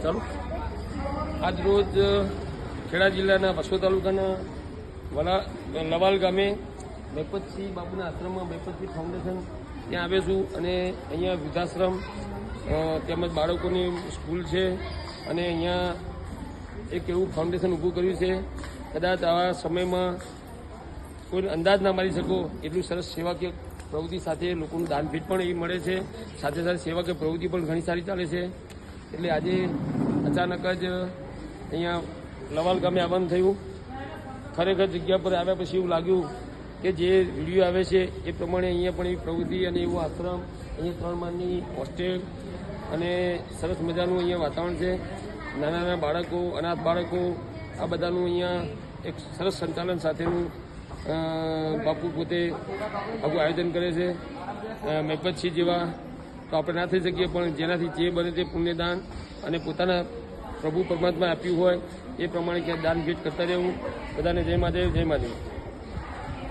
ચાલો. આજ રોજ ખેડા જિલ્લાના બસો તાલુકાના લવાલ ગામે બૈપતસિંહ બાપુના આશ્રમમાં બૈપતસિંહ ફાઉન્ડેશન ત્યાં આવે છું અને અહીંયા વૃદ્ધાશ્રમ તેમજ બાળકોની સ્કૂલ છે અને અહીંયા એક એવું ફાઉન્ડેશન ઊભું કર્યું છે. કદાચ આવા સમયમાં કોઈ અંદાજ ના મારી શકો એટલું સરસ સેવાકીય પ્રવૃત્તિ સાથે લોકોનું દાનભેટ પણ એ મળે છે. સાથે સાથે સેવાકીય પ્રવૃત્તિ પણ ઘણી સારી ચાલે છે. એટલે આજે અચાનક જ અહીંયા લવાલ ગામે આવવાનું થયું. ખરેખર જગ્યા પર આવ્યા પછી એવું લાગ્યું કે જે વિડીયો આવે છે એ પ્રમાણે અહીંયા પણ એવી પ્રવૃત્તિ અને એવું આશ્રમ, અહીંયા 3 માળની હોસ્ટેલ અને સરસ મજાનું અહીંયા વાતાવરણ છે. નાના નાના બાળકો, અનાથ બાળકો, આ બધાનું અહીંયા એક સરસ સંચાલન સાથેનું બાપુ પોતે આખું આયોજન કરે છે. બૈપતસિંહ જેવા તો આપણે ના થઈ શકીએ, પણ જેનાથી જે બને તે પુણ્યદાન અને પોતાના પ્રભુ પરમાત્મા આપ્યું હોય એ પ્રમાણે ક્યાંક દાન ભેટ કરતા રહેવું. બધાને જય મહાદેવ, જય મહાદેવ.